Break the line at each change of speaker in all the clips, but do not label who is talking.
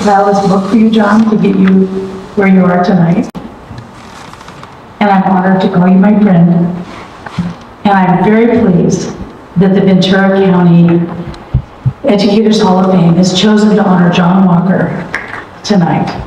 compile this book for you, John, to get you where you are tonight. And I'm honored to call you my friend. And I'm very pleased that the Ventura County Educators Hall of Fame has chosen to honor John Walker tonight.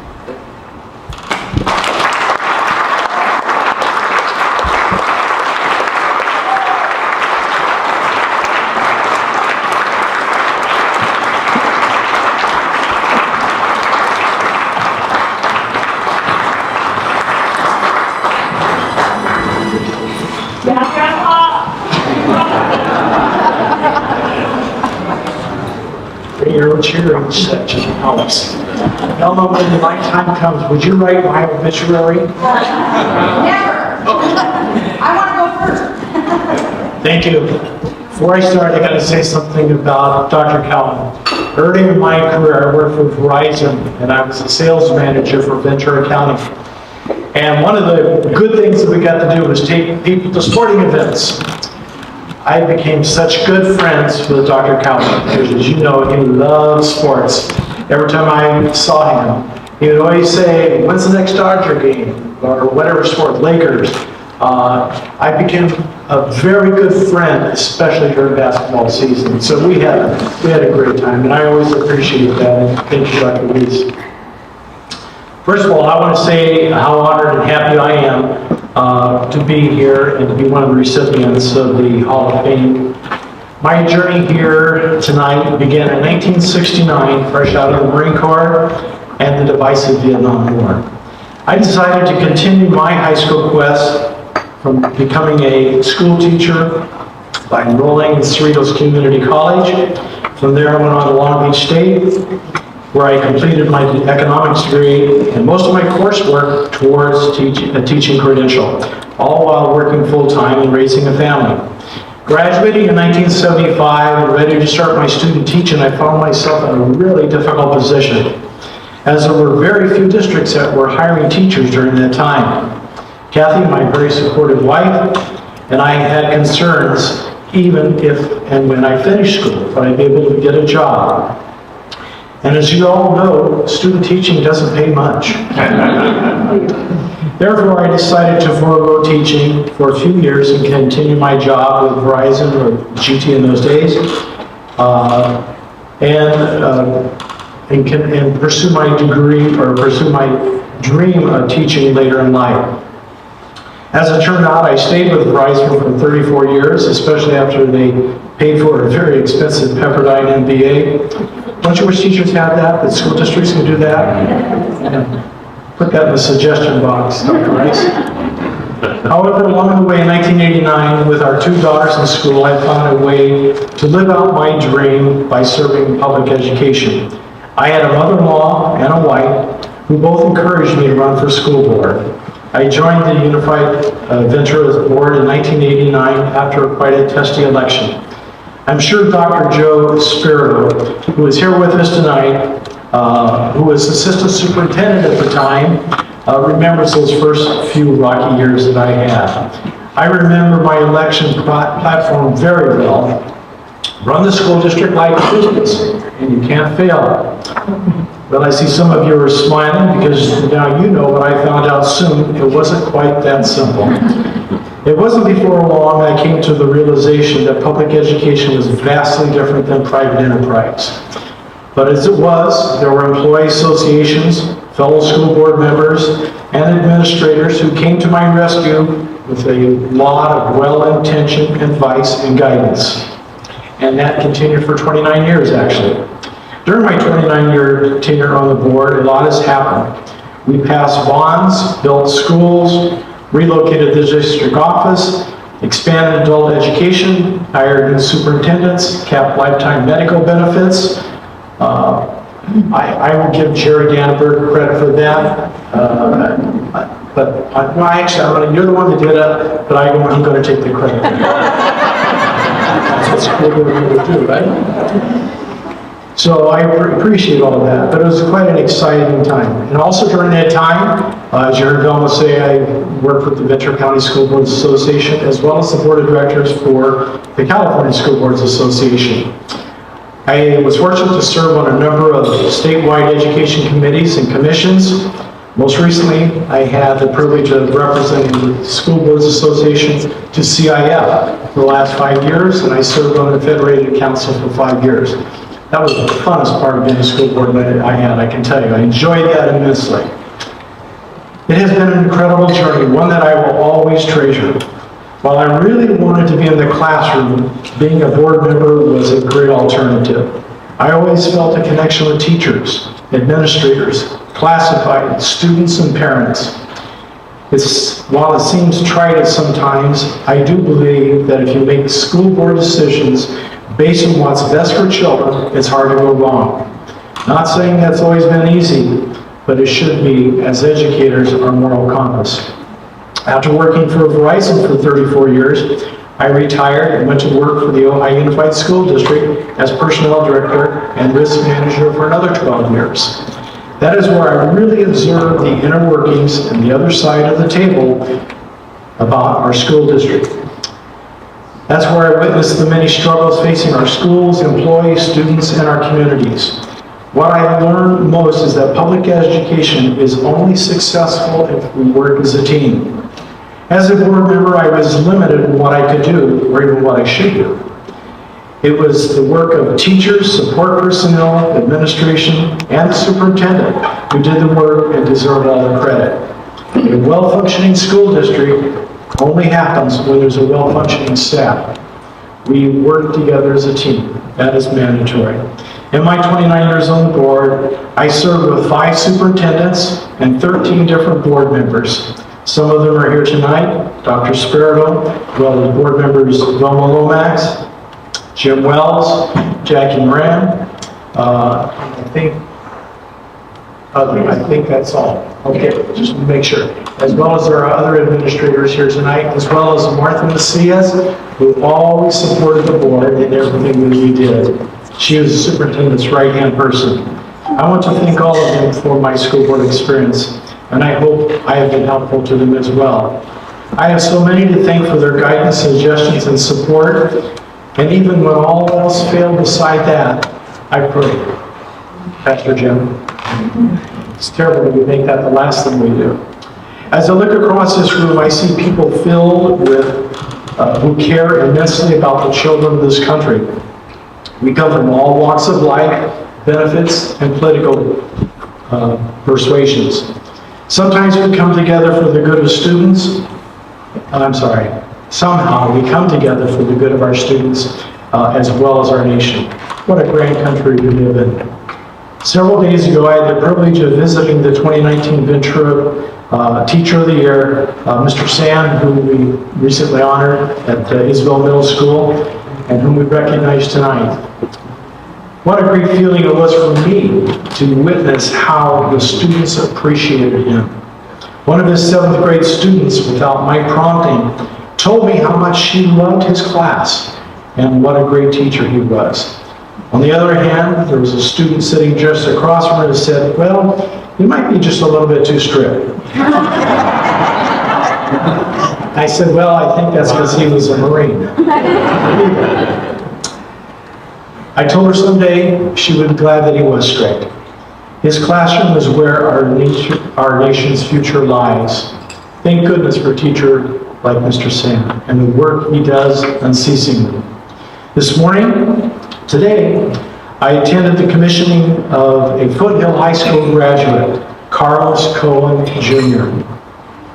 Your cheering section helps. Elma, when the night time comes, would you write my obituary?
Never. I want to go first.
Thank you. Before I start, I got to say something about Dr. Calvin. Early in my career, I worked for Verizon, and I was a sales manager for Ventura County. And one of the good things that we got to do was take people to sporting events. I became such good friends with Dr. Calvin, because as you know, he loves sports. Every time I saw him, he would always say, "When's the next Dodger game?" or whatever sport, Lakers. I became a very good friend, especially during basketball season. So we had a great time, and I always appreciate that. And thank you, Dr. Reese. First of all, I want to say how honored and happy I am to be here and to be one of the recipients of the Hall of Fame. My journey here tonight began in 1969, fresh out of the Marine Corps and the divisive Vietnam War. I decided to continue my high school quest from becoming a school teacher by enrolling in Cerritos Community College. From there, I went on to Long Beach State, where I completed my economics degree and most of my coursework towards a teaching credential, all while working full-time and raising a family. Graduating in 1975 and ready to start my student teaching, I found myself in a really difficult position, as there were very few districts that were hiring teachers during that time. Kathy, my very supportive wife, and I had concerns even if and when I finished school, would I be able to get a job? And as you all know, student teaching doesn't pay much. Therefore, I decided to forego teaching for a few years and continue my job with Verizon, or GT in those days, and pursue my degree, or pursue my dream of teaching later in life. As it turned out, I stayed with Verizon for 34 years, especially after they paid for a very expensive Pepperdine MBA. Don't you wish teachers had that? That school districts can do that? Put that in the suggestion box, Dr. Rice. However, along the way in 1989, with our two daughters in school, I found a way to live out my dream by serving public education. I had a mother-in-law and a wife who both encouraged me to run for school board. I joined the Unified Ventura Board in 1989 after quite a testy election. I'm sure Dr. Joe Spiro, who is here with us tonight, who was assistant superintendent at the time, remembers those first few rocky years that I had. I remember my election platform very well. Run the school district like business, and you can't fail. Well, I see some of you are smiling because now you know what I found out soon. It wasn't quite that simple. It wasn't before long I came to the realization that public education was vastly different than private enterprise. But as it was, there were employee associations, fellow school board members, and administrators who came to my rescue with a lot of well-intentioned advice and guidance. And that continued for 29 years, actually. During my 29-year tenure on the board, a lot has happened. We passed bonds, built schools, relocated the district office, expanded adult education, hired new superintendents, capped lifetime medical benefits. I will give Jerry Danneberg credit for that. You're the one that did it, but I'm going to take the credit. That's what school board would do, right? So I appreciate all of that, but it was quite an exciting time. And also during that time, as you heard Velma say, I worked with the Ventura County School Boards Association, as well as the Board of Directors for the California School Boards Association. I was fortunate to serve on a number of statewide education committees and commissions. Most recently, I had the privilege of representing the School Boards Association to CIF for the last 5 years, and I served on the Federated Council for 5 years. That was the funnest part of being a school board that I had, I can tell you. I enjoyed that immensely. It has been an incredible journey, one that I will always treasure. While I really wanted to be in the classroom, being a board member was a great alternative. I always felt a connection with teachers, administrators, classified students, and parents. While it seems trite sometimes, I do believe that if you make school board decisions based on what's best for children, it's hard to go wrong. Not saying that's always been easy, but it should be, as educators, our moral compass. After working for Verizon for 34 years, I retired and went to work for the Ojai Unified School District as personnel director and risk manager for another 12 years. That is where I really observed the inner workings and the other side of the table about our school district. That's where I witnessed the many struggles facing our schools, employees, students, and our communities. What I learned most is that public education is only successful if we work as a team. As a board member, I was limited in what I could do, or even what I should do. It was the work of teachers, support personnel, administration, and the superintendent who did the work and deserved all the credit. A well-functioning school district only happens when there's a well-functioning staff. We work together as a team. That is mandatory. In my 29 years on the board, I served with 5 superintendents and 13 different board members. Some of them are here tonight, Dr. Spirito, as well as board members Velma Lomax, Jim Wells, Jackie Moran, I think that's all. Okay, just to make sure. As well as our other administrators here tonight, as well as Martha Macias, who always supported the board in everything that we did. She was the superintendent's right-hand person. I want to thank all of them for my school board experience, and I hope I have been helpful to them as well. I have so many to thank for their guidance, suggestions, and support, and even when all else failed beside that, I pray. Pastor Jim, it's terrible that we make that the last thing we do. As I look across this room, I see people filled with, who care immensely about the children of this country. We come from all walks of life, benefits, and political persuasions. Sometimes we come together for the good of students. Somehow we come together for the good of our students as well as our nation. What a grand country we live in. Several days ago, I had the privilege of visiting the 2019 Ventura Teacher of the Year, Mr. Sand, who we recently honored at Isabel Middle School, and whom we recognize tonight. What a great feeling it was for me to witness how the students appreciated him. One of his 7th grade students, without my prompting, told me how much she loved his class and what a great teacher he was. On the other hand, there was a student sitting just across from her who said, well, he might be just a little bit too strict. I said, well, I think that's because he was a Marine. I told her someday she would be glad that he was strict. His classroom is where our nation's future lies. Thank goodness for a teacher like Mr. Sam and the work he does unceasingly. Today, I attended the commissioning of a Foothill High School graduate, Carlos Cohen Jr.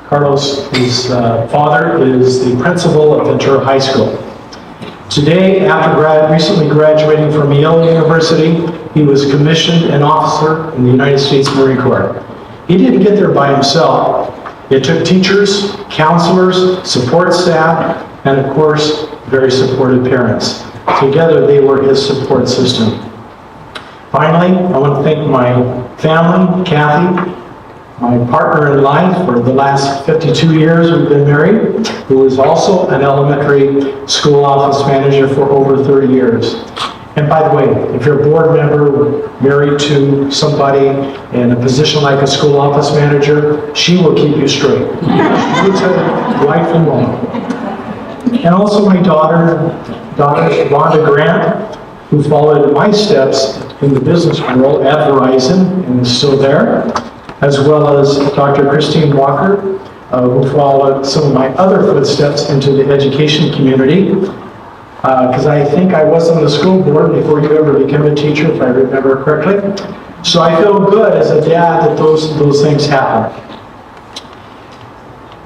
Carlos, his father is the principal of Ventura High School. Today, after recently graduating from Yale University, he was commissioned an officer in the United States Marine Corps. He didn't get there by himself. It took teachers, counselors, support staff, and of course, very supportive parents. Together, they were his support system. Finally, I want to thank my family, Kathy, my partner in life for the last 52 years we've been married, who is also an elementary school office manager for over 30 years. And by the way, if you're a board member married to somebody in a position like a school office manager, she will keep you straight. She will tell you right from wrong. And also my daughter Rhonda Grant, who followed my steps in the business world at Verizon and is still there, as well as Dr. Christine Walker, who followed some of my other footsteps into the education community. Because I think I was on the school board before you ever became a teacher, if I remember correctly. So I feel good as a dad that those things happen.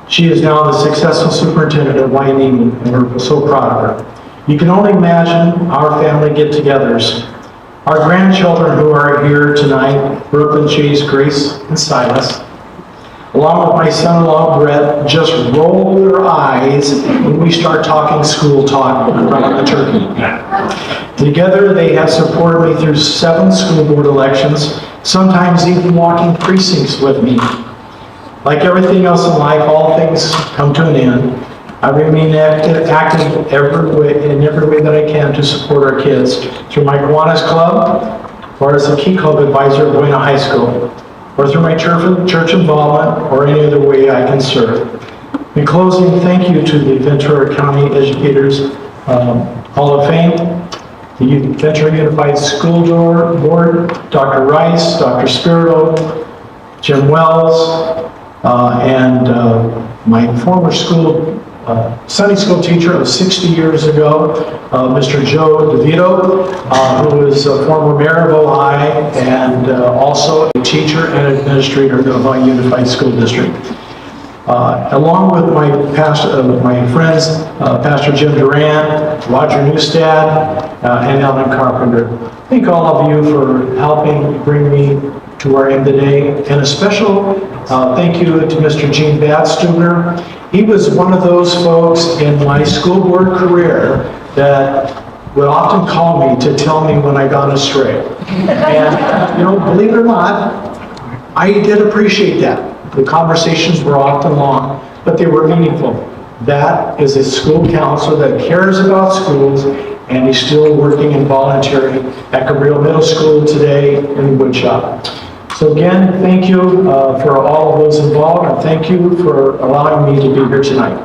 She is now the successful superintendent at Wyoming, and we're so proud of her. You can only imagine our family get-togethers. Our grandchildren who are here tonight, Brooklyn, Chase, Grace, and Silas, along with my son-in-law Brett, just roll their eyes when we start talking school talk around the turkey. Together, they have supported me through 7 school board elections, sometimes even walking precincts with me. Like everything else in life, all things come to an end. I remain active in every way that I can to support our kids through my Kiwanis Club, or as a Key Club advisor at Buena High School, or through my church involvement, or any other way I can serve. In closing, thank you to the Ventura County Educators Hall of Fame, the Ventura Unified School Board, Dr. Rice, Dr. Spirito, Jim Wells, and my former Sunday school teacher of 60 years ago, Mr. Joe DeVito, who was a former mayor of Ojai and also a teacher and administrator of the Ojai Unified School District. Along with my friends, Pastor Jim Duran, Roger Newstad, and Alan Carpenter. Thank all of you for helping bring me to where I am today. And a special thank you to Mr. Gene Badstuber. He was one of those folks in my school board career that would often call me to tell me when I got astray. And, believe it or not, I did appreciate that. The conversations were often long, but they were meaningful. That is a school counselor that cares about schools, and he's still working and volunteering at Cabrillo Middle School today in Woodshop. So again, thank you for all of those involved, and thank you for allowing me to be here tonight.